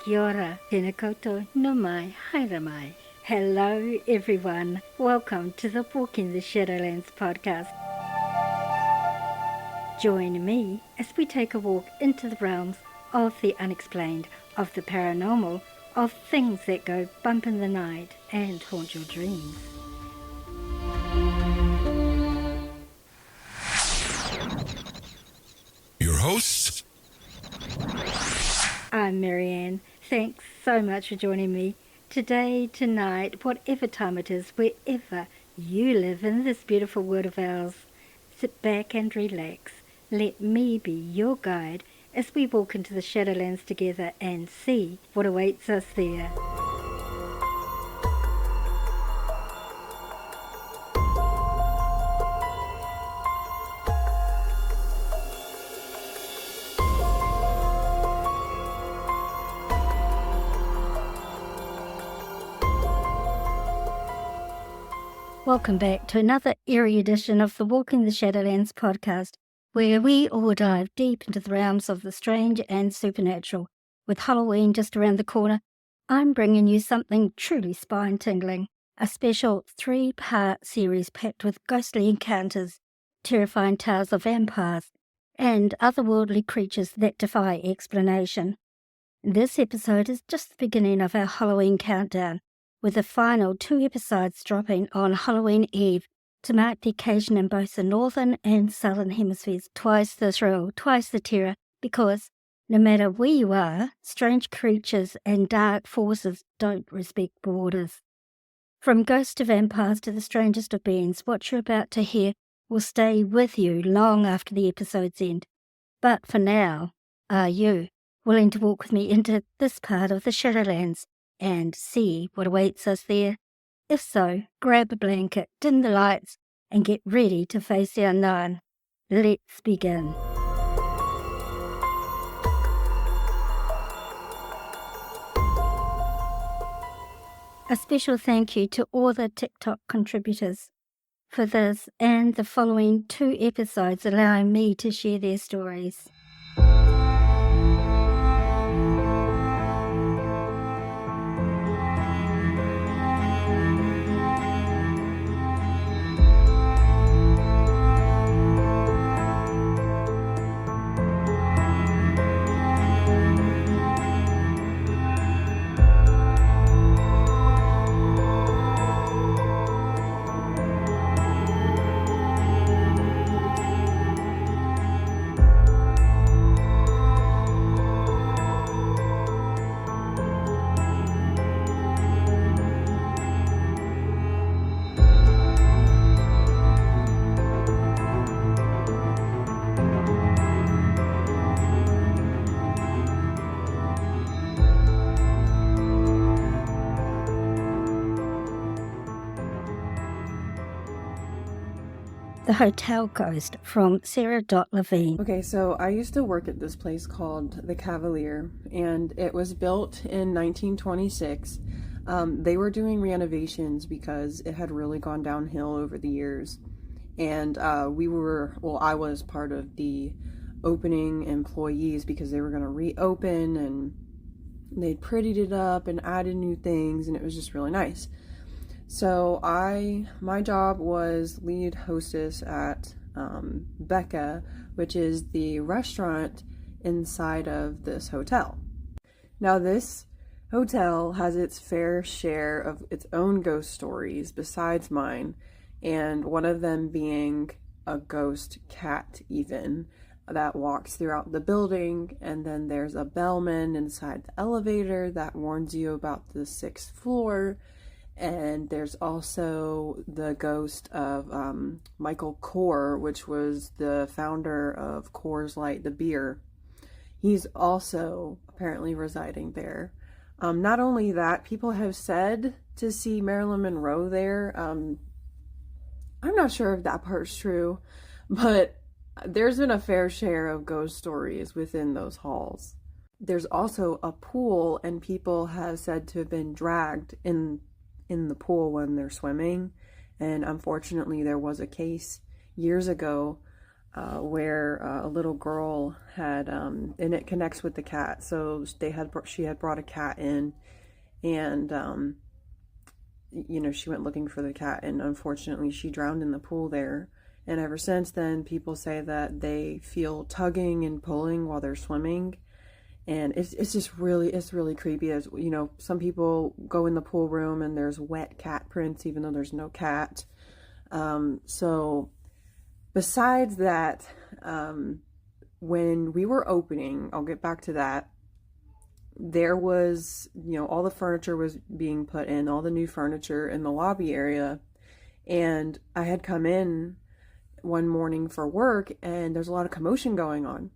Kia ora, tēnā koutou, no mai, haere mai. Hello everyone, welcome to the Walking the Shadowlands podcast. Join me as we take a walk into the realms of the unexplained, of the paranormal, of things that go bump in the night and haunt your dreams. Your hosts? I'm Marianne. Thanks so much for joining me today, tonight, whatever time it is, wherever you live in this beautiful world of ours. Sit back and relax. Let me be your guide as we walk into the Shadowlands together and see what awaits us there. Welcome back to another eerie edition of the Walking the Shadowlands podcast, where we all dive deep into the realms of the strange and supernatural. With Halloween just around the corner, I'm bringing you something truly spine-tingling, a special 3-part series packed with ghostly encounters, terrifying tales of vampires, and otherworldly creatures that defy explanation. This episode is just the beginning of our Halloween countdown, with the final 2 episodes dropping on Halloween Eve to mark the occasion in both the northern and southern hemispheres. Twice the thrill, twice the terror, because no matter where you are, strange creatures and dark forces don't respect borders. From ghosts to vampires to the strangest of beings, what you're about to hear will stay with you long after the episodes end. But for now, are you willing to walk with me into this part of the Shadowlands and see what awaits us there? If so, grab a blanket, dim the lights, and get ready to face the unknown. Let's begin. A special thank you to all the TikTok contributors for this and the following 2 episodes, allowing me to share their stories. The Hotel Ghost from Sarah Levine. Okay, so I used to work at this place called The Cavalier, and it was built in 1926. They were doing renovations because it had really gone downhill over the years. And I was part of the opening employees because they were going to reopen, and they'd prettied it up and added new things, and it was just really nice. So my job was lead hostess at Becca, which is the restaurant inside of this hotel. Now this hotel has its fair share of its own ghost stories besides mine, and one of them being a ghost cat even that walks throughout the building, and then there's a bellman inside the elevator that warns you about the 6th floor. And there's also the ghost of Michael Kors, which was the founder of Coors Light, the beer. He's also apparently residing there. Not only that, people have said to see Marilyn Monroe there. I'm not sure if that part's true, but there's been a fair share of ghost stories within those halls. There's also a pool, and people have said to have been dragged in the pool when they're swimming. And unfortunately there was a case years ago where a little girl had, and it connects with the cat. So she had brought a cat in, and she went looking for the cat, and unfortunately she drowned in the pool there. And ever since then, people say that they feel tugging and pulling while they're swimming. And it's really creepy. As some people go in the pool room and there's wet cat prints, even though there's no cat. So besides that, when we were opening, I'll get back to that, there was, all the furniture was being put in, all the new furniture in the lobby area. And I had come in one morning for work, and there's a lot of commotion going on.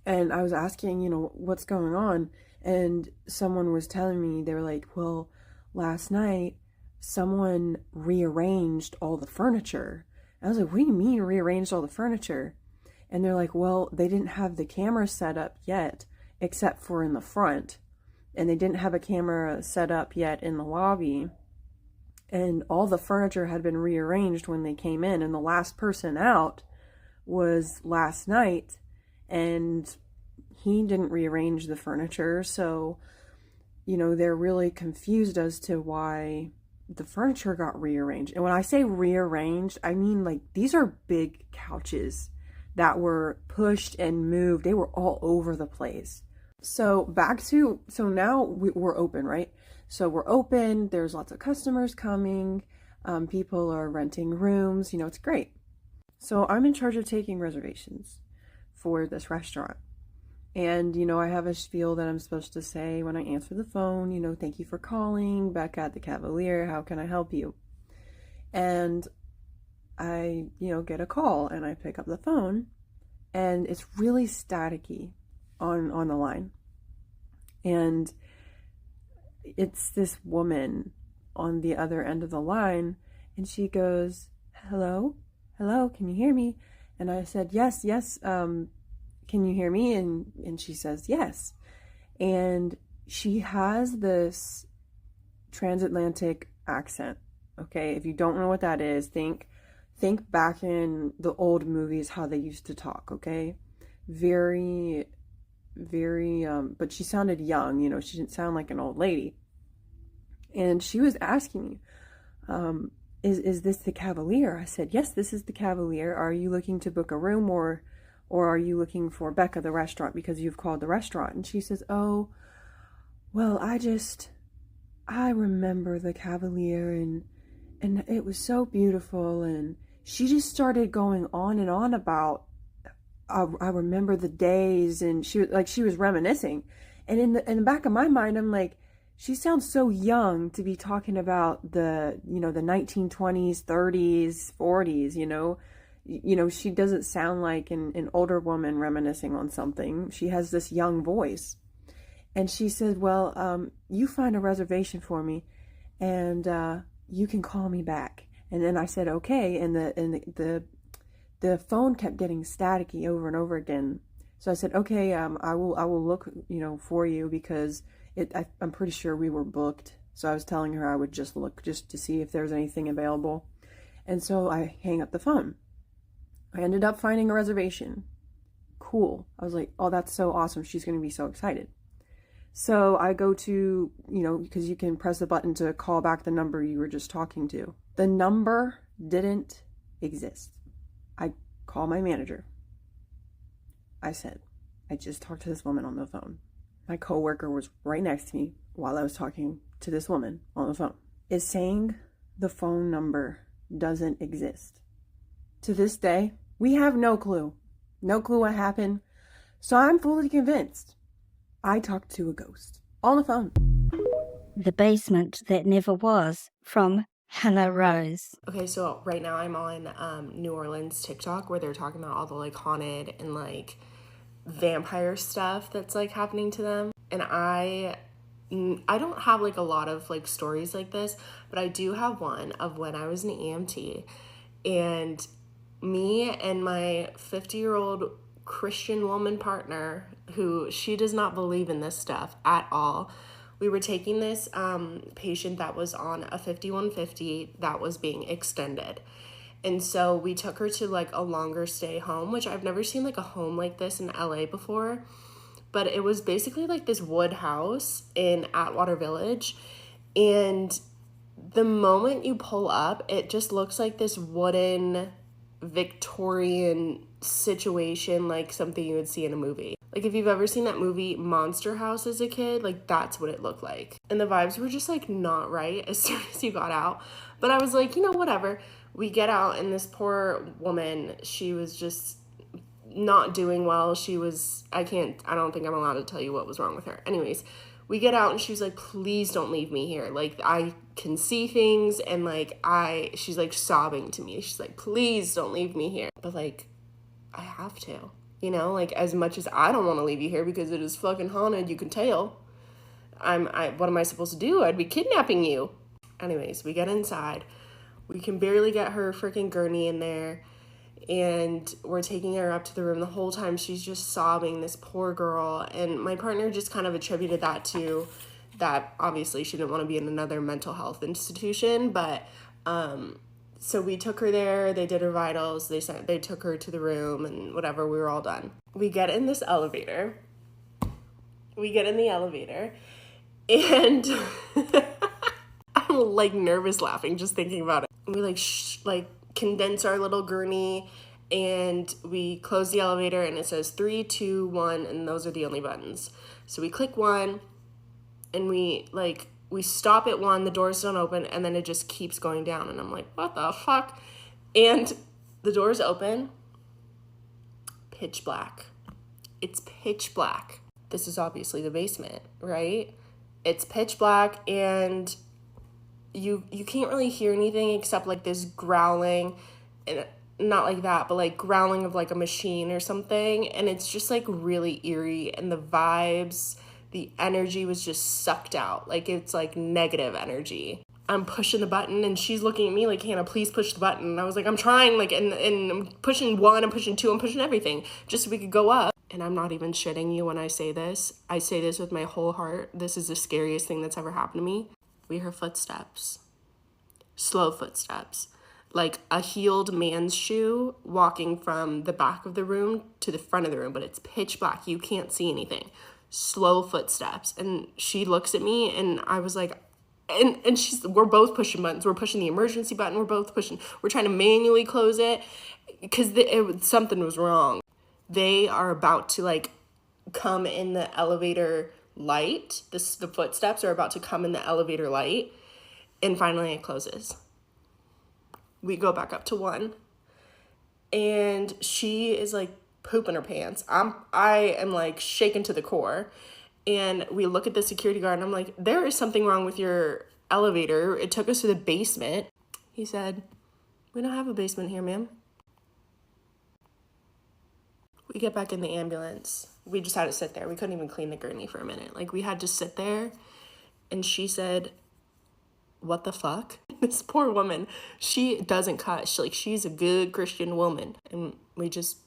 And I was asking, what's going on? And someone was telling me, they were like, well, last night someone rearranged all the furniture. I was like, what do you mean rearranged all the furniture? And they're like, well, they didn't have the camera set up yet, except for in the front. And they didn't have a camera set up yet in the lobby. And all the furniture had been rearranged when they came in. And the last person out was last night. And he didn't rearrange the furniture. So, they're really confused as to why the furniture got rearranged. And when I say rearranged, I mean like these are big couches that were pushed and moved. They were all over the place. So now we're open, right? So we're open. There's lots of customers coming. People are renting rooms. It's great. So I'm in charge of taking reservations for this restaurant. And, I have a spiel that I'm supposed to say when I answer the phone, thank you for calling, Becca at the Cavalier, how can I help you? And I, get a call, and I pick up the phone, and it's really staticky on the line. And it's this woman on the other end of the line, and she goes, hello, can you hear me? And I said, yes, can you hear me? And she says, yes. And she has this transatlantic accent. Okay, if you don't know what that is, think back in the old movies, how they used to talk. Okay, very, very, but she sounded young. She didn't sound like an old lady. And she was asking me, is this the Cavalier? I said, yes, this is the Cavalier. Are you looking to book a room, or are you looking for Becca, the restaurant, because you've called the restaurant? And she says, oh, well, I remember the Cavalier, and it was so beautiful. And she just started going on and on about, I remember the days, and she was reminiscing. And in the back of my mind, I'm like, she sounds so young to be talking about the 1920s, 30s, 40s, she doesn't sound like an older woman reminiscing on something. She has this young voice. And she said, well, you find a reservation for me, and you can call me back. And then I said, okay. And the phone kept getting staticky over and over again. So I said, okay, I will look, for you, because I'm pretty sure we were booked. So I was telling her I would just look just to see if there was anything available. And so I hang up the phone. I ended up finding a reservation. Cool. I was like, oh, that's so awesome. She's going to be so excited. So I go to, because you can press the button to call back the number you were just talking to. The number didn't exist. I call my manager. I said, I just talked to this woman on the phone. My coworker was right next to me while I was talking to this woman on the phone. Is saying the phone number doesn't exist. To this day, we have no clue. No clue what happened. So I'm fully convinced I talked to a ghost on the phone. The Basement That Never Was, from Hannah Rose. Okay, so right now I'm on New Orleans TikTok, where they're talking about all the haunted and vampire stuff that's happening to them. And I don't have a lot of stories like this, but I do have one of when I was an EMT, and me and my 50-year-old Christian woman partner, who she does not believe in this stuff at all. We were taking this patient that was on a 5150 that was being extended. And so we took her to like a longer stay home, which I've never seen like a home like this in LA before. But it was basically like this wood house in Atwater Village. And the moment you pull up, it just looks like this wooden Victorian situation, like something you would see in a movie. Like if you've ever seen that movie Monster House as a kid, like that's what it looked like. And the vibes were just like not right as soon as you got out. But I was like, whatever. We get out and this poor woman, she was just not doing well. I don't think I'm allowed to tell you what was wrong with her. Anyways, we get out and she was like, please don't leave me here. Like I can see things and she's like sobbing to me. She's like, please don't leave me here. But like, I have to, like as much as I don't want to leave you here because it is fucking haunted, you can tell. What am I supposed to do? I'd be kidnapping you. Anyways, we get inside. We can barely get her freaking gurney in there. And we're taking her up to the room. The whole time she's just sobbing, this poor girl. And my partner just kind of attributed that to that obviously she didn't want to be in another mental health institution. But so we took her there. They did her vitals. They took her to the room and whatever. We were all done. We get in this elevator. And I'm like nervous laughing just thinking about it. We condense our little gurney and we close the elevator and it says 3, 2, 1 and those are the only buttons. So we click 1 and we stop at 1, the doors don't open, and then it just keeps going down and I'm like, what the fuck? And the doors open, pitch black. It's pitch black. This is obviously the basement, right? It's pitch black and you can't really hear anything except like this growling, and not like that, but like growling of like a machine or something. And it's just like really eerie, and the vibes, the energy was just sucked out. Like it's like negative energy. I'm pushing the button and she's looking at me like, Hannah, please push the button. And I was like, I'm trying, like, and I'm pushing 1, I'm pushing 2, I'm pushing everything just so we could go up. And I'm not even shitting you when I say this. I say this with my whole heart. This is the scariest thing that's ever happened to me. We hear footsteps, slow footsteps, like a heeled man's shoe walking from the back of the room to the front of the room, but it's pitch black. You can't see anything. Slow footsteps. And she looks at me and I was like, and we're both pushing buttons. We're pushing the emergency button. We're trying to manually close it because something was wrong. They are about to like come in the elevator light. The footsteps are about to come in the elevator light, and finally it closes. We go back up to 1 and she is like pooping her pants. I am like shaken to the core, and we look at the security guard and I'm like, there is something wrong with your elevator. It took us to the basement. He said, we don't have a basement here, ma'am. We get back in the ambulance. We just had to sit there. We couldn't even clean the gurney for a minute. Like, we had to sit there. And she said, what the fuck? This poor woman, she doesn't cuss. She's a good Christian woman. And we just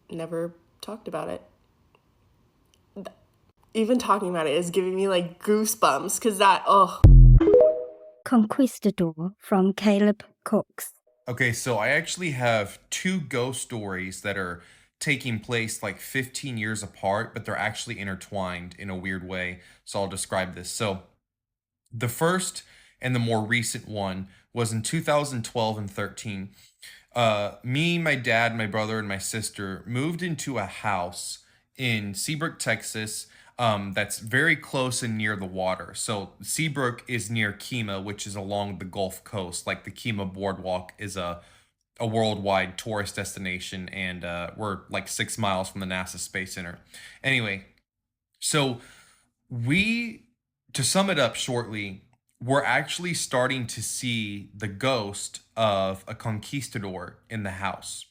never talked about it. Even talking about it is giving me, like, goosebumps. Because Conquistador from Caleb Cooks. Okay, so I actually have 2 ghost stories that are taking place like 15 years apart, but they're actually intertwined in a weird way. So I'll describe this. So the first and the more recent one was in 2012 and 13. Me, my dad, my brother, and my sister moved into a house in Seabrook, Texas, that's very close and near the water. So Seabrook is near Kemah, which is along the Gulf Coast. Like the Kemah Boardwalk is a worldwide tourist destination, and we're like 6 miles from the NASA Space Center. Anyway, so to sum it up shortly, we're actually starting to see the ghost of a conquistador in the house.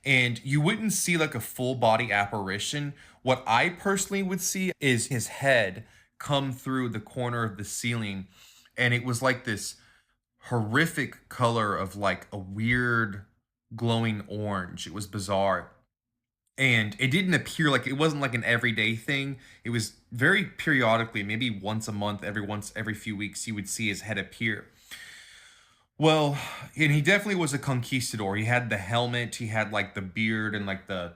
And you wouldn't see like a full body apparition. What I personally would see is his head come through the corner of the ceiling, and it was like this horrific color of like a weird glowing orange. It was bizarre. And it didn't appear like, it wasn't like an everyday thing. It was very periodically, maybe once a month, every few weeks, you would see his head appear. Well, and he definitely was a conquistador. He had the helmet, he had like the beard and like the,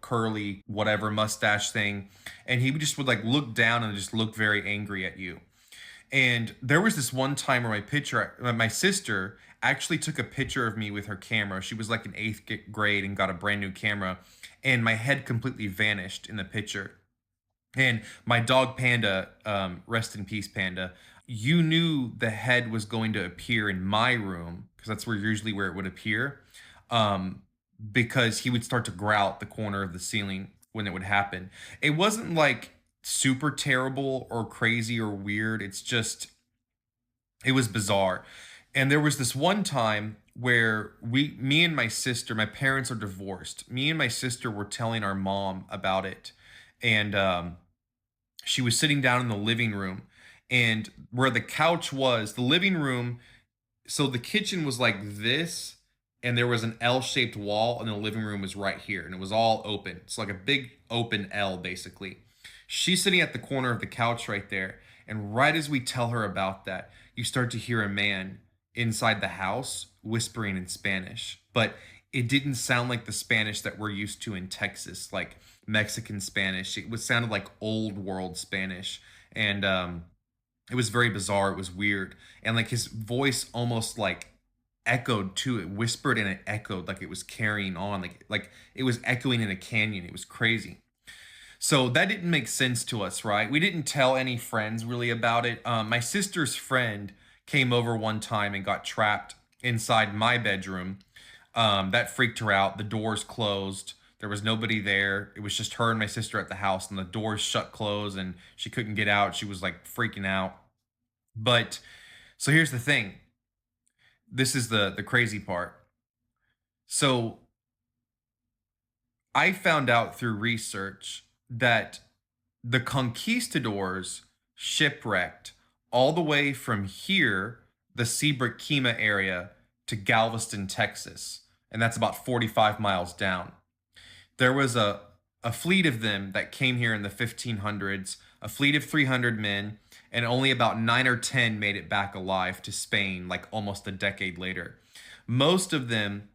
curly whatever mustache thing. And he just would like look down and just look very angry at you. And there was this one time where my sister actually took a picture of me with her camera. She was like in eighth grade and got a brand new camera, and my head completely vanished in the picture. And my dog Panda, rest in peace, Panda. You knew the head was going to appear in my room because that's usually where it would appear, um, because he would start to growl at the corner of the ceiling when it would happen. It wasn't like super terrible or crazy or weird. It was bizarre. And there was this one time where me and my sister, my parents are divorced. Me and my sister were telling our mom about it, and she was sitting down in the living room, and where the couch was, the living room, so the kitchen was like this, and there was an L-shaped wall, and the living room was right here, and it was all open. It's like a big open L, basically. She's sitting at the corner of the couch right there, and right as we tell her about that, you start to hear a man inside the house whispering in Spanish, but it didn't sound like the Spanish that we're used to in Texas, like Mexican Spanish. It was sounded like old world Spanish, and it was very bizarre. It was weird, and like his voice almost like echoed to it, whispered and it echoed like it was carrying on, like it was echoing in a canyon. It was crazy. So that didn't make sense to us, right? We didn't tell any friends really about it. My sister's friend came over one time and got trapped inside my bedroom. That freaked her out. The doors closed. There was nobody there. It was just her and my sister at the house, and the doors shut closed, and she couldn't get out. She was like freaking out. But so here's the thing. This is the crazy part. So I found out through research that the conquistadors shipwrecked all the way from here, the Seabrook Kima area, to Galveston, Texas. And that's about 45 miles down. There was a fleet of them that came here in the 1500s, a fleet of 300 men, and only about 9 or 10 made it back alive to Spain, like almost a decade later. Most of them,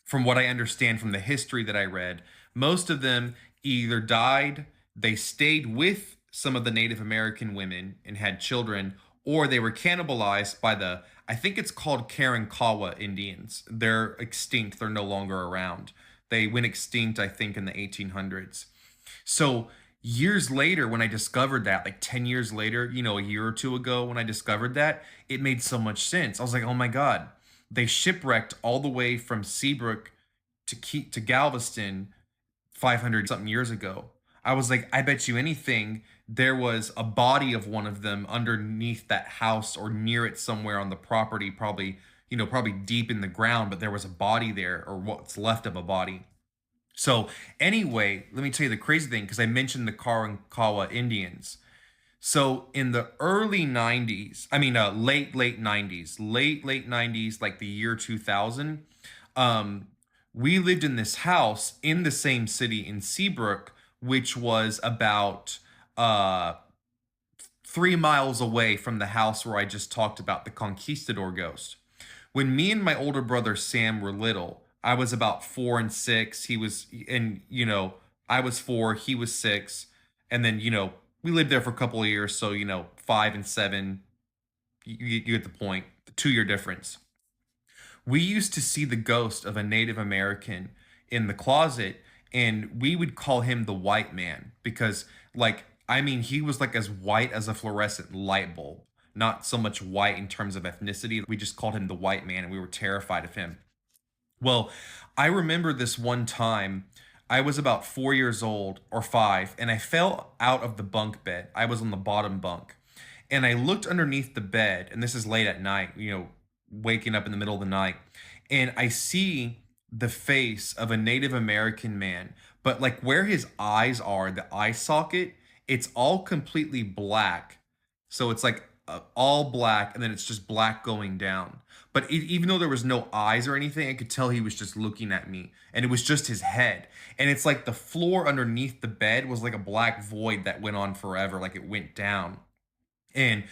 from what I understand from the history that I read, most of them either died, they stayed with some of the Native American women and had children, or they were cannibalized by I think it's called Karankawa Indians. They're extinct, they're no longer around. They went extinct, I think, in the 1800s. So years later, when I discovered that, like 10 years later, a year or two ago, when I discovered that, it made so much sense. I was like, oh my God, they shipwrecked all the way from Seabrook to Galveston 500 something years ago. I was like, I bet you anything there was a body of one of them underneath that house or near it somewhere on the property, probably, probably deep in the ground, but there was a body there, or what's left of a body. So anyway, let me tell you the crazy thing, because I mentioned the Karankawa Indians. So in the early 90s, I mean, late 90s, late 90s, like the year 2000, we lived in this house in the same city in Seabrook, which was about 3 miles away from the house where I just talked about the conquistador ghost. When me and my older brother Sam were little, I was about 4 and 6. I was 4, he was 6, and then we lived there for a couple of years, so 5 and 7. You get the point. The 2 year difference. We used to see the ghost of a Native American in the closet, and we would call him the white man because, like, I mean, he was like as white as a fluorescent light bulb. Not so much white in terms of ethnicity. We just called him the white man, and we were terrified of him. Well, I remember this one time. I was about 4 years old or 5, and I fell out of the bunk bed. I was on the bottom bunk, and I looked underneath the bed, and this is late at night, waking up in the middle of the night, and I see the face of a Native American man, but like where his eyes are, the eye socket, it's all completely black. So it's like all black, and then it's just black going down. But even though there was no eyes or anything, I could tell he was just looking at me, and it was just his head. And it's like the floor underneath the bed was like a black void that went on forever, like it went down. And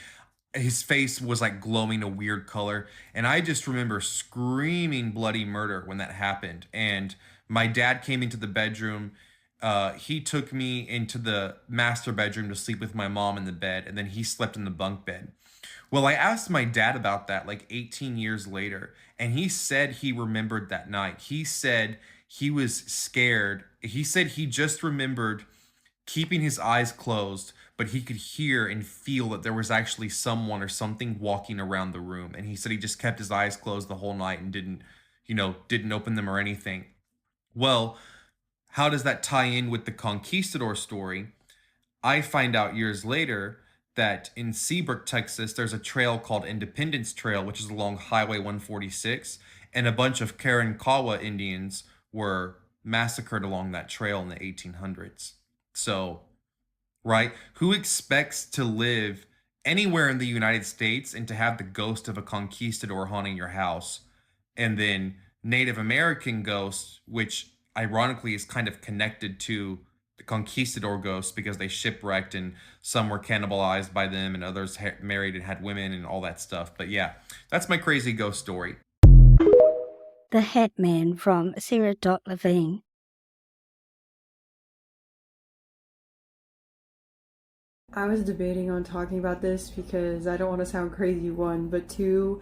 his face was like glowing a weird color, and I just remember screaming bloody murder when that happened. And my dad came into the bedroom. He took me into the master bedroom to sleep with my mom in the bed, and then he slept in the bunk bed. Well, I asked my dad about that like 18 years later, and he said he remembered that night. He said he was scared. He said he just remembered keeping his eyes closed, but he could hear and feel that there was actually someone or something walking around the room. And he said he just kept his eyes closed the whole night and didn't open them or anything. Well, how does that tie in with the conquistador story? I find out years later that in Seabrook, Texas, there's a trail called Independence Trail, which is along Highway 146, and a bunch of Karankawa Indians were massacred along that trail in the 1800s. So, right, who expects to live anywhere in the United States and to have the ghost of a conquistador haunting your house? And then Native American ghosts, which ironically is kind of connected to the conquistador ghosts because they shipwrecked and some were cannibalized by them and others married and had women and all that stuff. But yeah, that's my crazy ghost story. The Hat Man from Sarah Levine. I was debating on talking about this because I don't want to sound crazy, one, but two,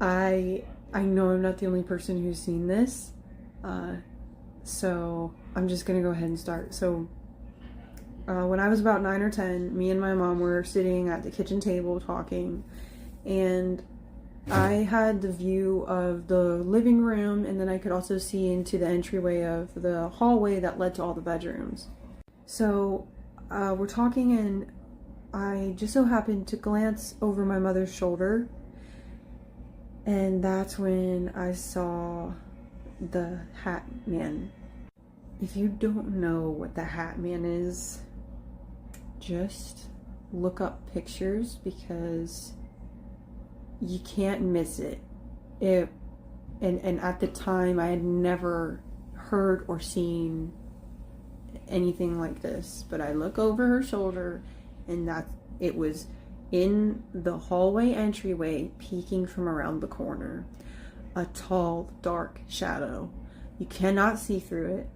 I know I'm not the only person who's seen this, so I'm just gonna go ahead and start. So when I was about 9 or 10, me and my mom were sitting at the kitchen table talking, and I had the view of the living room, and then I could also see into the entryway of the hallway that led to all the bedrooms. So we're talking, and I just so happened to glance over my mother's shoulder, and that's when I saw the Hat Man. If you don't know what the Hat Man is, just look up pictures because you can't miss it. And at the time I had never heard or seen anything like this, but I look over her shoulder, and it was in the hallway entryway, peeking from around the corner, a tall dark shadow. You cannot see through it,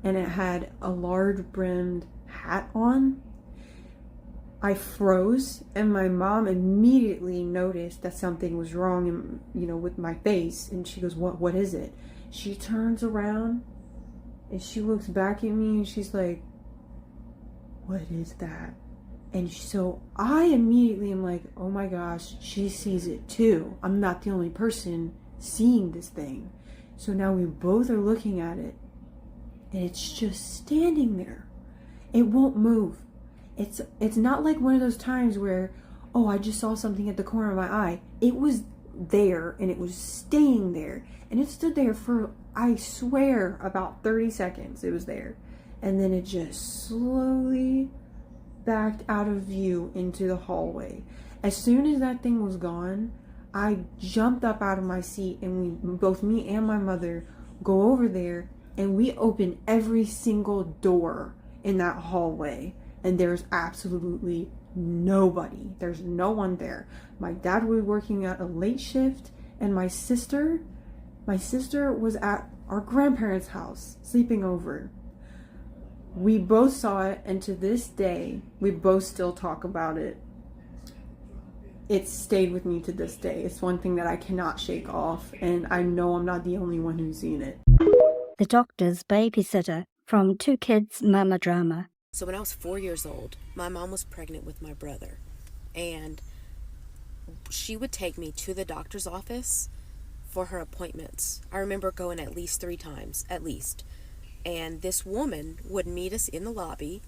and it had a large brimmed hat on. I froze, and my mom immediately noticed that something was wrong with my face, and she goes, what is it? She turns around and she looks back at me and she's like, what is that? And so I immediately am like, oh my gosh, she sees it too. I'm not the only person seeing this thing. So now we both are looking at it, and it's just standing there. It won't move. It's not like one of those times where, oh, I just saw something at the corner of my eye. It was there, and it was staying there. And it stood there for, I swear, about 30 seconds. It was there. And then it just slowly backed out of view into the hallway. As soon as that thing was gone, I jumped up out of my seat, and both me and my mother go over there, and we open every single door in that hallway, and there's absolutely nobody. There's no one there. My dad was working at a late shift, and my sister was at our grandparents' house sleeping over. We both saw it, and to this day, we both still talk about it. It's stayed with me to this day. It's one thing that I cannot shake off, and I know I'm not the only one who's seen it. The Doctor's Babysitter from Two Kids Mama Drama. So when I was 4 years old, my mom was pregnant with my brother, and she would take me to the doctor's office for her appointments. I remember going at least 3 times, at least. And this woman would meet us in the lobby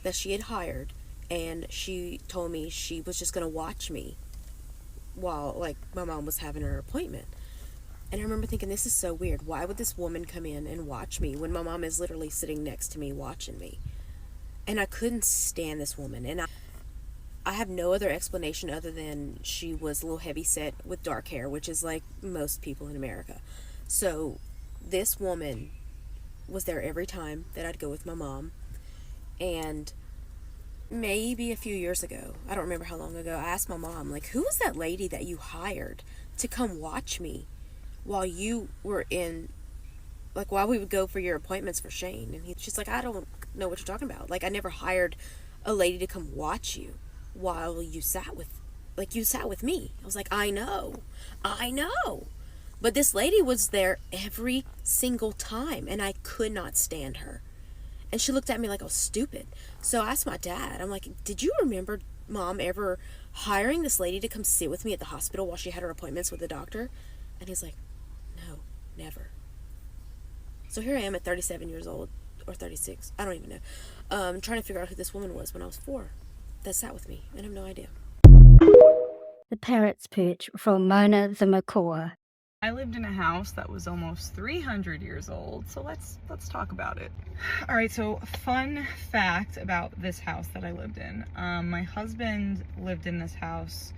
that she had hired, and she told me she was just going to watch me while, my mom was having her appointment. And I remember thinking, this is so weird. Why would this woman come in and watch me when my mom is literally sitting next to me watching me? And I couldn't stand this woman. And I have no other explanation other than she was a little heavy set with dark hair, which is like most people in America. So this woman was there every time that I'd go with my mom. And maybe a few years ago, I don't remember how long ago, I asked my mom, like, who was that lady that you hired to come watch me while you were in, like, while we would go for your appointments for Shane? And she's like, I don't know what you're talking about. Like, I never hired a lady to come watch you while you sat with me. I was like, I know. But this lady was there every single time, and I could not stand her. And she looked at me like I was stupid. So I asked my dad, I'm like, did you remember Mom ever hiring this lady to come sit with me at the hospital while she had her appointments with the doctor? And he's like, no, never. So here I am at 37 years old, or 36, I don't even know, trying to figure out who this woman was when I was 4 that sat with me, and I have no idea. The Parrot's Perch from Mona the Macaw. I lived in a house that was almost 300 years old, so let's talk about it. All right, so fun fact about this house that I lived in. My husband lived in this house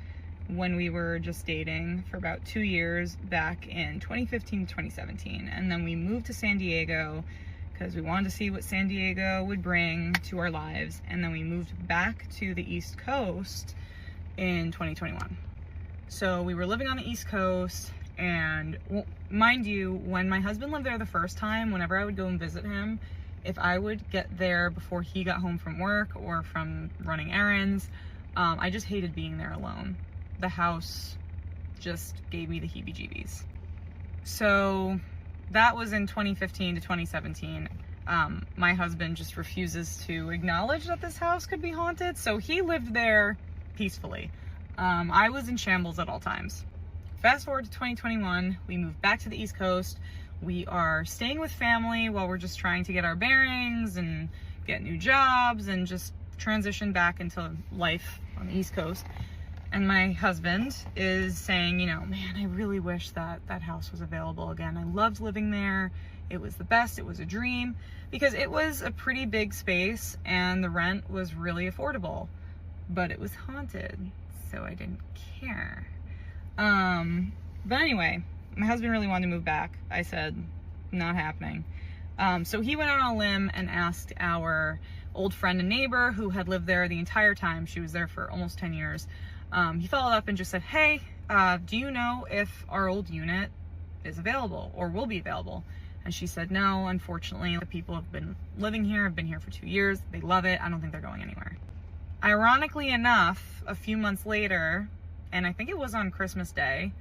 when we were just dating for about 2 years back in 2015 to 2017, and then we moved to San Diego because we wanted to see what San Diego would bring to our lives, and then we moved back to the East Coast in 2021. So we were living on the East Coast. And mind you, when my husband lived there the first time, whenever I would go and visit him, if I would get there before he got home from work or from running errands, I just hated being there alone. The house just gave me the heebie-jeebies. So that was in 2015 to 2017. My husband just refuses to acknowledge that this house could be haunted, so he lived there peacefully. I was in shambles at all times. Fast forward to 2021, we moved back to the East Coast. We are staying with family while we're just trying to get our bearings and get new jobs and just transition back into life on the East Coast. And my husband is saying, man, I really wish that house was available again. I loved living there. It was the best. It was a dream because it was a pretty big space and the rent was really affordable, but it was haunted, so I didn't care. But anyway, my husband really wanted to move back. I said, not happening. So he went out on a limb and asked our old friend and neighbor who had lived there the entire time. She was there for almost 10 years. He followed up and just said, hey, do you know if our old unit is available or will be available? And she said, no, unfortunately, the people have been living here, have been here for 2 years. They love it. I don't think they're going anywhere. Ironically enough, a few months later, and I think it was on Christmas Day,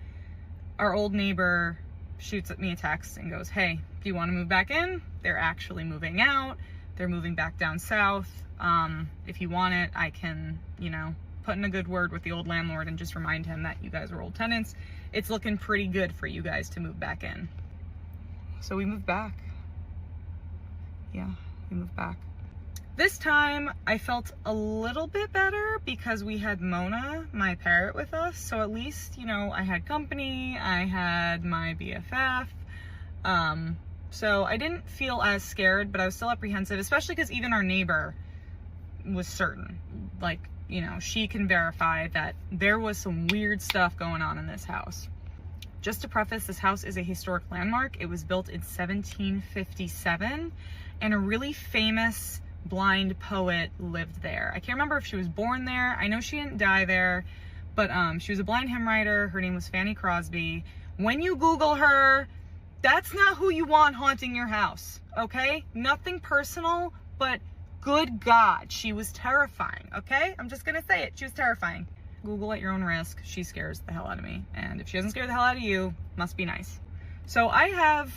our old neighbor shoots at me a text and goes, hey, do you want to move back in? They're actually moving out. They're moving back down south. If you want it, I can, put in a good word with the old landlord and just remind him that you guys were old tenants. It's looking pretty good for you guys to move back in. So we moved back. Yeah, we moved back. This time I felt a little bit better because we had Mona, my parrot, with us. So at least, I had company, I had my BFF. So I didn't feel as scared, but I was still apprehensive, especially because even our neighbor was certain. Like, she can verify that there was some weird stuff going on in this house. Just to preface, this house is a historic landmark. It was built in 1757, and a really famous blind poet lived there. I can't remember if she was born there. I know she didn't die there, but she was a blind hymn writer. Her name was Fanny Crosby. When you Google her, that's not who you want haunting your house, okay? Nothing personal, but good God, she was terrifying, okay? I'm just gonna say it. She was terrifying. Google at your own risk. She scares the hell out of me. And if she doesn't scare the hell out of you, must be nice. So I have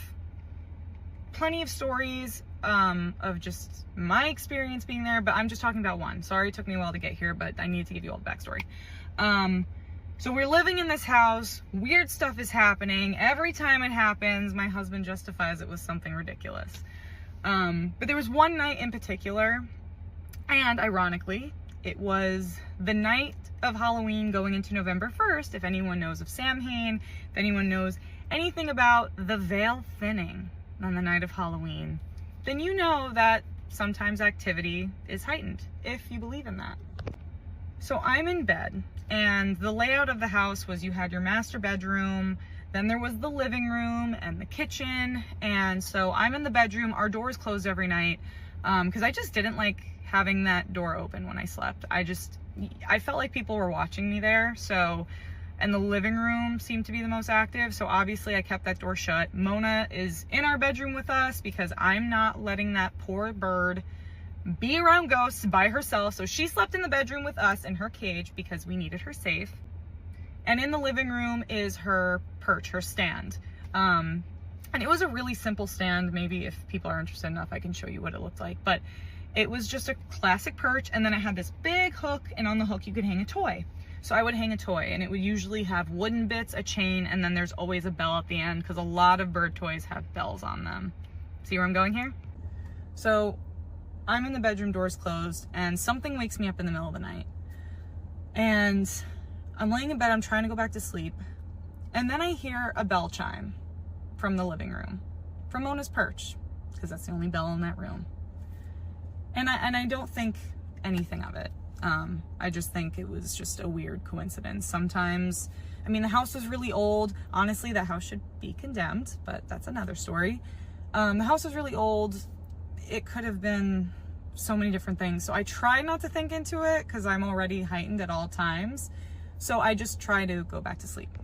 plenty of stories of just my experience being there, but I'm just talking about one. Sorry it took me a while to get here, but I needed to give you all the backstory. So we're living in this house, weird stuff is happening. Every time it happens, my husband justifies it with something ridiculous. But there was one night in particular, and ironically, it was the night of Halloween going into November 1st. If anyone knows of Samhain, if anyone knows anything about the veil thinning on the night of Halloween, then you know that sometimes activity is heightened, if you believe in that. So I'm in bed, and the layout of the house was you had your master bedroom, then there was the living room and the kitchen, and so I'm in the bedroom. Our doors closed every night because I just didn't like having that door open when I slept. I felt like people were watching me there. So, and the living room seemed to be the most active. So obviously I kept that door shut. Mona is in our bedroom with us because I'm not letting that poor bird be around ghosts by herself. So she slept in the bedroom with us in her cage because we needed her safe. And in the living room is her perch, her stand. And it was a really simple stand. Maybe if people are interested enough, I can show you what it looked like. But it was just a classic perch. And then it had this big hook, and on the hook you could hang a toy. So I would hang a toy, and it would usually have wooden bits, a chain, and then there's always a bell at the end because a lot of bird toys have bells on them. See where I'm going here? So I'm in the bedroom, doors closed, and something wakes me up in the middle of the night. And I'm laying in bed, I'm trying to go back to sleep. And then I hear a bell chime from the living room, from Mona's perch, because that's the only bell in that room. And I don't think anything of it. I just think it was just a weird coincidence. Sometimes, I mean, the house was really old. Honestly, that house should be condemned, but that's another story. The house was really old. It could have been so many different things. So I try not to think into it because I'm already heightened at all times. So I just try to go back to sleep.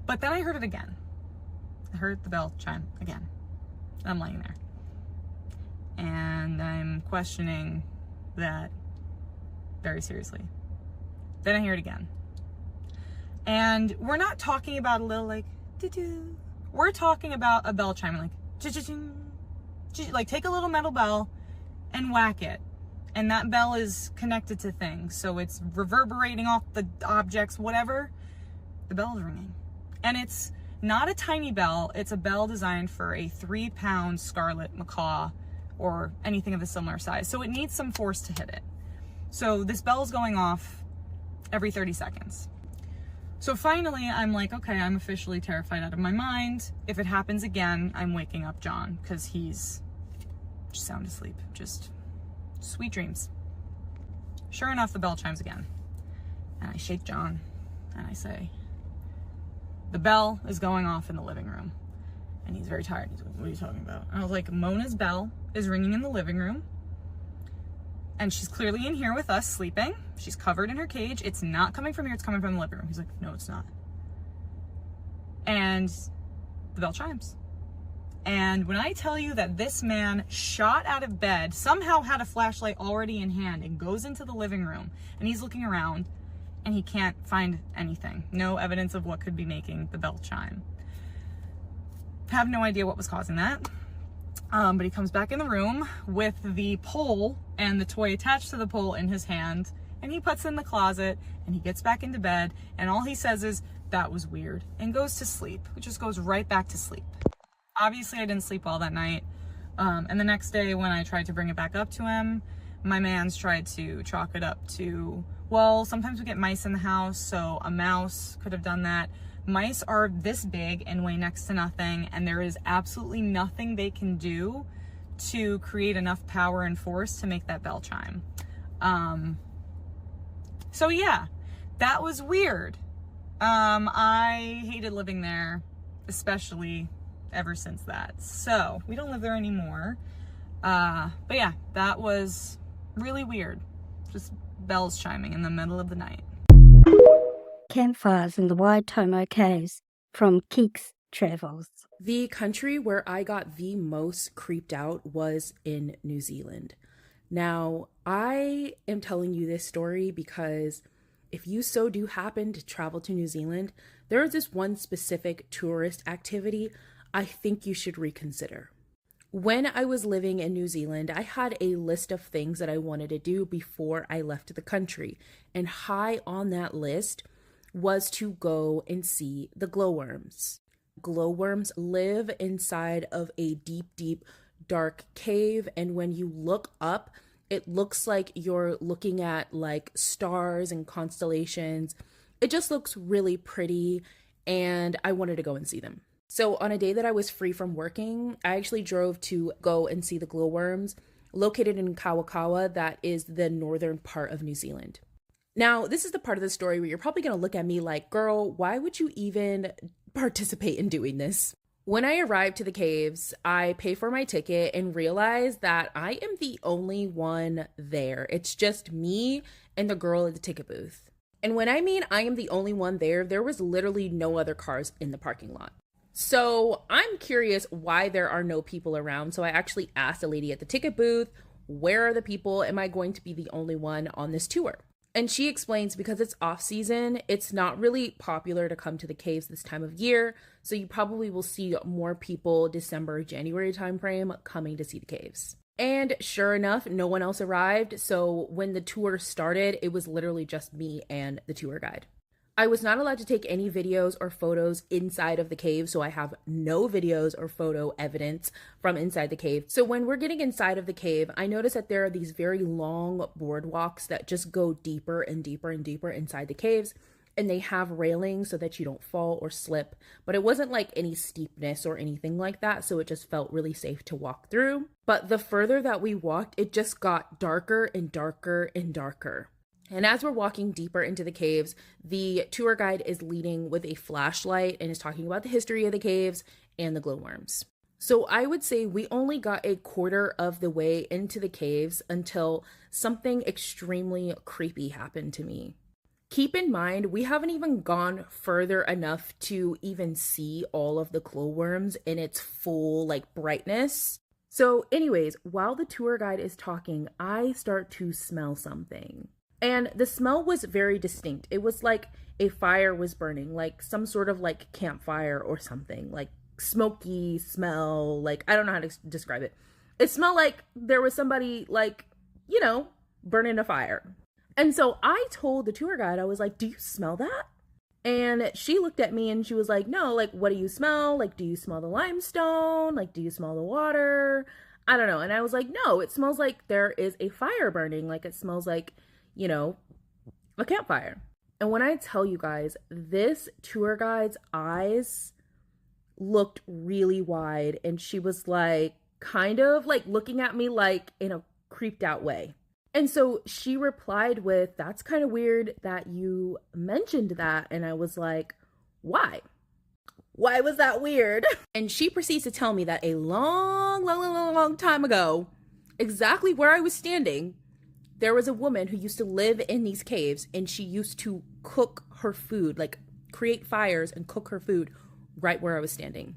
But then I heard it again. I heard the bell chime again. I'm laying there. And I'm questioning that very seriously. Then I hear it again. And we're not talking about a little like, doo-doo. We're talking about a bell chiming like, cha-cha-ching. Like take a little metal bell and whack it. And that bell is connected to things. So it's reverberating off the objects, whatever. The bell is ringing. And it's not a tiny bell. It's a bell designed for a 3-pound scarlet macaw or anything of a similar size. So it needs some force to hit it. So this bell is going off every 30 seconds. So finally, I'm like, okay, I'm officially terrified out of my mind. If it happens again, I'm waking up John because he's just sound asleep. Just sweet dreams. Sure enough, the bell chimes again. And I shake John and I say, the bell is going off in the living room. And he's very tired. He's like, what are you talking about? And I was like, Mona's bell is ringing in the living room. And she's clearly in here with us sleeping. She's covered in her cage. It's not coming from here. It's coming from the living room. He's like, no, it's not. And the bell chimes. And when I tell you that this man shot out of bed, somehow had a flashlight already in hand and goes into the living room and he's looking around and he can't find anything. No evidence of what could be making the bell chime. Have no idea what was causing that. But he comes back in the room with the pole and the toy attached to the pole in his hand, and he puts it in the closet and he gets back into bed, and all he says is, that was weird, and goes to sleep. It just goes right back to sleep. Obviously, I didn't sleep well that night. And the next day when I tried to bring it back up to him, my man's tried to chalk it up to, well, sometimes we get mice in the house, so a mouse could have done that. Mice are this big and weigh next to nothing, and there is absolutely nothing they can do to create enough power and force to make that bell chime. So yeah, that was weird. I hated living there, especially ever since that. So we don't live there anymore. But yeah, that was really weird. Just bells chiming in the middle of the night. Campfires in the Waitomo Caves from Keeks Travels. The country where I got the most creeped out was in New Zealand. Now, I am telling you this story because if you so do happen to travel to New Zealand, there is this one specific tourist activity I think you should reconsider. When I was living in New Zealand, I had a list of things that I wanted to do before I left the country. And high on that list was to go and see the glowworms. Glowworms live inside of a deep, deep, dark cave. And when you look up, it looks like you're looking at like stars and constellations. It just looks really pretty. And I wanted to go and see them. So on a day that I was free from working, I actually drove to go and see the glowworms located in Kawakawa. That is the northern part of New Zealand. Now, this is the part of the story where you're probably going to look at me like, girl, why would you even participate in doing this? When I arrived to the caves, I pay for my ticket and realize that I am the only one there. It's just me and the girl at the ticket booth. And when I mean I am the only one there, there was literally no other cars in the parking lot. So I'm curious why there are no people around. So I actually asked the lady at the ticket booth, where are the people? Am I going to be the only one on this tour? And she explains because it's off season, it's not really popular to come to the caves this time of year. So you probably will see more people December, January timeframe coming to see the caves. And sure enough, no one else arrived. So when the tour started, it was literally just me and the tour guide. I was not allowed to take any videos or photos inside of the cave, so I have no videos or photo evidence from inside the cave. So when we're getting inside of the cave, I noticed that there are these very long boardwalks that just go deeper and deeper and deeper inside the caves, and they have railings so that you don't fall or slip, but it wasn't like any steepness or anything like that, so it just felt really safe to walk through. But the further that we walked, it just got darker and darker and darker. And as we're walking deeper into the caves, the tour guide is leading with a flashlight and is talking about the history of the caves and the glowworms. So I would say we only got a quarter of the way into the caves until something extremely creepy happened to me. Keep in mind, we haven't even gone further enough to even see all of the glowworms in its full brightness. So anyways, while the tour guide is talking, I start to smell something. And the smell was very distinct. It was like a fire was burning, like some sort of campfire or something, like smoky smell. I don't know how to describe it. It smelled like there was somebody burning a fire. And so I told the tour guide, I was like, do you smell that? And she looked at me and she was like, no, what do you smell? Do you smell the limestone? Do you smell the water? I don't know. And I was like, no, it smells like there is a fire burning. It smells like, a campfire. And when I tell you guys, this tour guide's eyes looked really wide, and she was kind of looking at me in a creeped out way. And so she replied with, that's kind of weird that you mentioned that. And I was like, why? Why was that weird? And she proceeds to tell me that a long time ago, exactly where I was standing, there was a woman who used to live in these caves, and she used to cook her food, create fires and cook her food right where I was standing.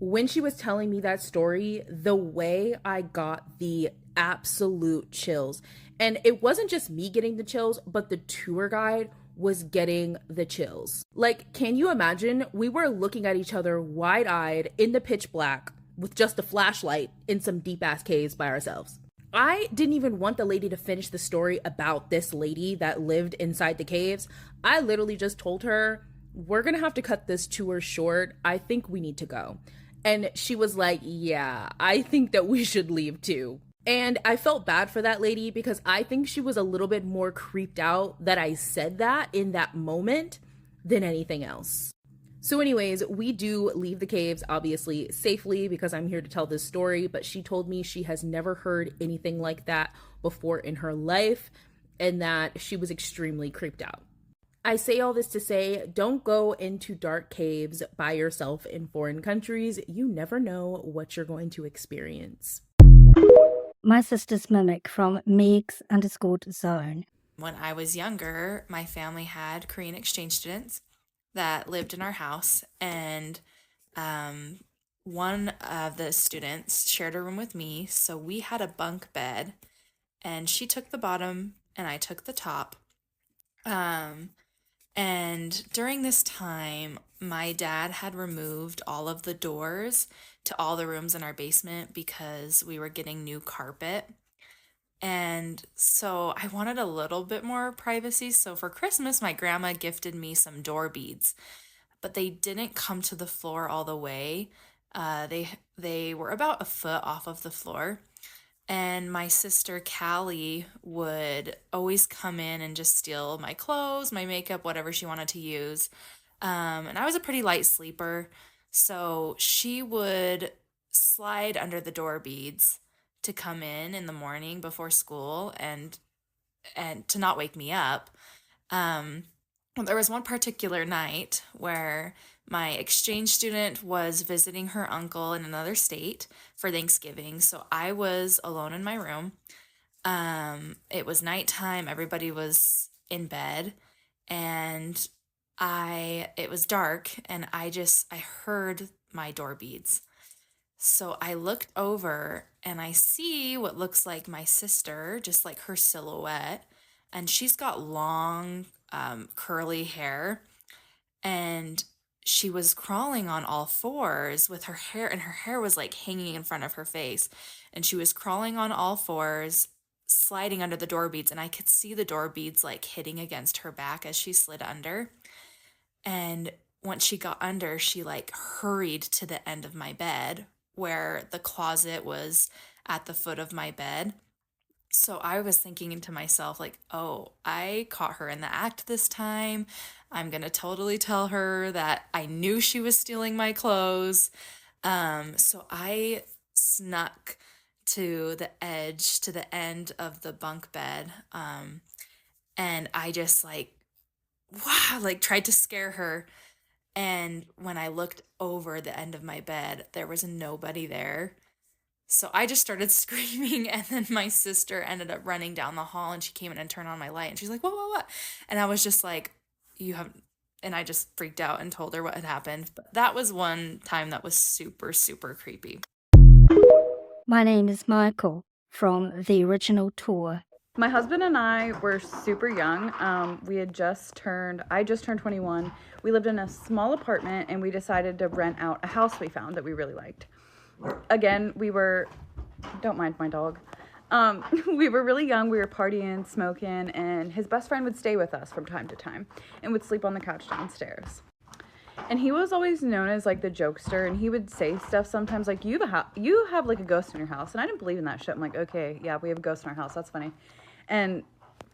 When she was telling me that story, the way I got the absolute chills, and it wasn't just me getting the chills, but the tour guide was getting the chills. Can you imagine? We were looking at each other wide-eyed in the pitch black with just a flashlight in some deep-ass caves by ourselves. I didn't even want the lady to finish the story about this lady that lived inside the caves. I literally just told her, we're gonna have to cut this tour short. I think we need to go. And she was like, yeah, I think that we should leave too. And I felt bad for that lady because I think she was a little bit more creeped out that I said that in that moment than anything else. So anyways, we do leave the caves, obviously, safely because I'm here to tell this story, but she told me she has never heard anything like that before in her life and that she was extremely creeped out. I say all this to say, don't go into dark caves by yourself in foreign countries. You never know what you're going to experience. My sister's mimic from Megs_zone. When I was younger, my family had Korean exchange students that lived in our house, and one of the students shared a room with me, so we had a bunk bed, and she took the bottom and I took the top. And during this time, my dad had removed all of the doors to all the rooms in our basement because we were getting new carpet. And so I wanted a little bit more privacy. So for Christmas, my grandma gifted me some door beads, but they didn't come to the floor all the way. They were about a foot off of the floor. And my sister Callie would always come in and just steal my clothes, my makeup, whatever she wanted to use. And I was a pretty light sleeper, so she would slide under the door beads to come in the morning before school and to not wake me up. There was one particular night where my exchange student was visiting her uncle in another state for Thanksgiving, so I was alone in my room. It was nighttime, everybody was in bed, and it was dark, and I heard my door beads. So I looked over and I see what looks like my sister, just like her silhouette, and she's got long, curly hair, and she was crawling on all fours with her hair, and her hair was like hanging in front of her face, and she was crawling on all fours, sliding under the door beads, and I could see the door beads like hitting against her back as she slid under. And once she got under, she like hurried to the end of my bed where the closet was at the foot of my bed. So I was thinking to myself, like, oh, I caught her in the act this time. I'm going to totally tell her that I knew she was stealing my clothes. So I snuck to the edge, to the end of the bunk bed. And I just like, wow, like tried to scare her. And when I looked over the end of my bed, there was nobody there. So I just started screaming, and then my sister ended up running down the hall, and she came in and turned on my light, and she's like, what? And I was just like, and I just freaked out and told her what had happened. But that was one time that was super, super creepy. My name is Michael from the original tour. My husband and I were super young. I just turned 21. We lived in a small apartment, and we decided to rent out a house we found that we really liked. Again, don't mind my dog. We were really young. We were partying, smoking, and his best friend would stay with us from time to time and would sleep on the couch downstairs. And he was always known as like the jokester, and he would say stuff sometimes like, you have like a ghost in your house. And I didn't believe in that shit. I'm like, okay, yeah, we have a ghost in our house. That's funny. And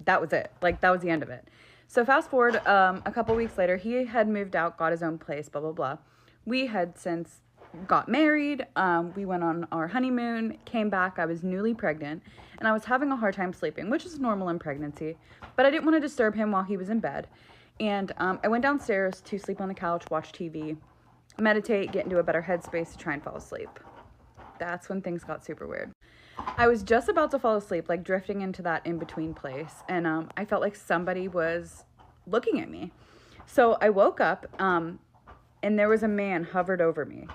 that was it. Like, that was the end of it. So fast forward, a couple weeks later, he had moved out, got his own place, blah, blah, blah. We had since got married. We went on our honeymoon, came back. I was newly pregnant, and I was having a hard time sleeping, which is normal in pregnancy. But I didn't want to disturb him while he was in bed. And I went downstairs to sleep on the couch, watch TV, meditate, get into a better headspace to try and fall asleep. That's when things got super weird. I was just about to fall asleep, like drifting into that in-between place, and I felt like somebody was looking at me. So I woke up, and there was a man hovered over me.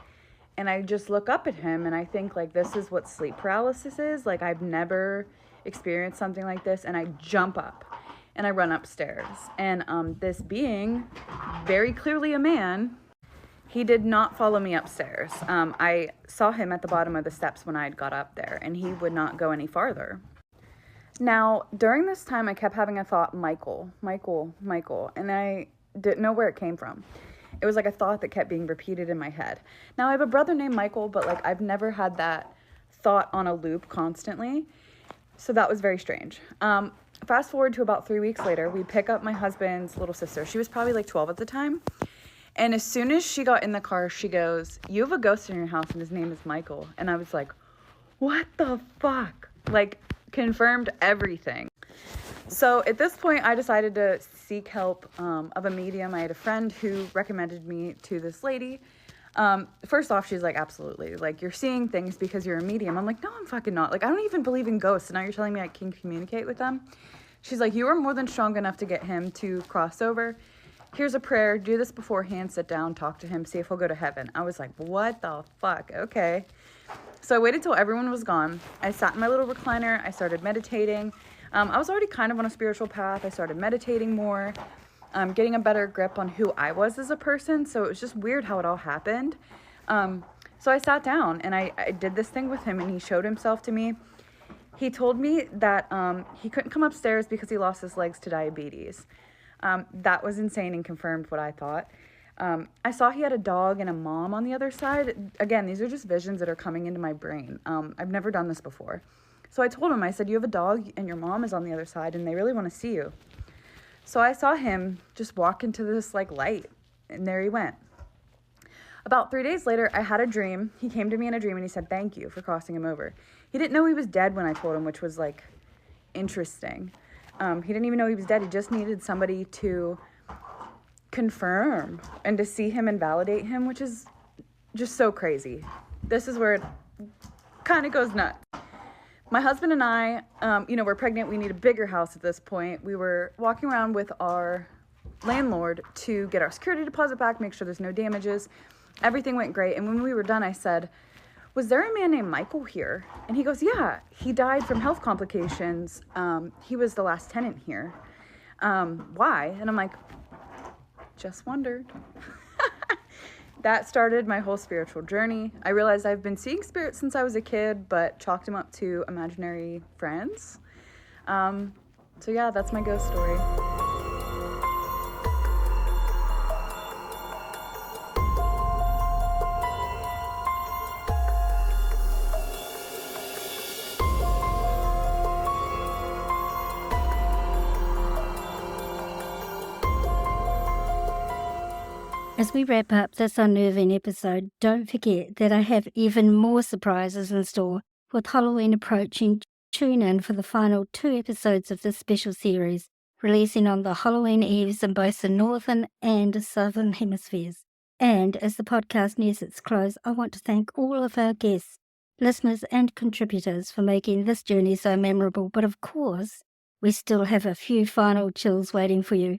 And I just look up at him, and I think, like, this is what sleep paralysis is. Like, I've never experienced something like this, and I jump up, and I run upstairs. And this being, very clearly a man, he did not follow me upstairs. I saw him at the bottom of the steps when I had got up there, and he would not go any farther. Now, during this time, I kept having a thought, Michael, and I didn't know where it came from. It was like a thought that kept being repeated in my head. Now, I have a brother named Michael, but like I've never had that thought on a loop constantly. So that was very strange. Fast forward to about 3 weeks later, we pick up my husband's little sister. She was probably like 12 at the time. And as soon as she got in the car, she goes, you have a ghost in your house and his name is Michael. And I was like, what the fuck? Like, confirmed everything. So at this point, I decided to seek help of a medium. I had a friend who recommended me to this lady. First off, she's like, absolutely. Like, you're seeing things because you're a medium. I'm like, no, I'm fucking not. Like, I don't even believe in ghosts. And now you're telling me I can communicate with them? She's like, you are more than strong enough to get him to cross over. Here's a prayer. Do this beforehand. Sit down, talk to him, see if he'll go to heaven. I was like, what the fuck? Okay. So I waited till everyone was gone. I sat in my little recliner. I started meditating. I was already kind of on a spiritual path. I started meditating more, getting a better grip on who I was as a person. So it was just weird how it all happened. So I sat down and I did this thing with him, and he showed himself to me. He told me that he couldn't come upstairs because he lost his legs to diabetes. That was insane and confirmed what I thought. I saw he had a dog and a mom on the other side. Again, these are just visions that are coming into my brain. I've never done this before. So I told him, I said, you have a dog and your mom is on the other side and they really want to see you. So I saw him just walk into this like light, and there he went. About 3 days later, I had a dream. He came to me in a dream and he said, thank you for crossing him over. He didn't know he was dead when I told him, which was like interesting. He didn't even know he was dead. He just needed somebody to confirm and to see him and validate him, which is just so crazy. This is where it kind of goes nuts. My husband and I, we're pregnant. We need a bigger house at this point. We were walking around with our landlord to get our security deposit back, make sure there's no damages. Everything went great. And when we were done, I said, was there a man named Michael here? And he goes, yeah, he died from health complications. He was the last tenant here. Why? And I'm like, just wondered. That started my whole spiritual journey. I realized I've been seeing spirits since I was a kid, but chalked them up to imaginary friends. So yeah, that's my ghost story. As we wrap up this unnerving episode, don't forget that I have even more surprises in store. With Halloween approaching, tune in for the final 2 episodes of this special series, releasing on the Halloween eves in both the northern and southern hemispheres. And as the podcast nears its close, I want to thank all of our guests, listeners and contributors for making this journey so memorable. But of course, we still have a few final chills waiting for you.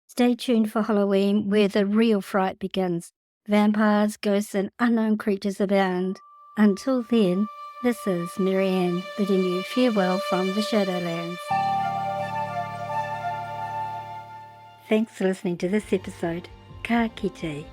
Stay tuned for Halloween, where the real fright begins. Vampires, ghosts, and unknown creatures abound. Until then, this is Marianne bidding you farewell from the Shadowlands. Thanks for listening to this episode. Ka kite.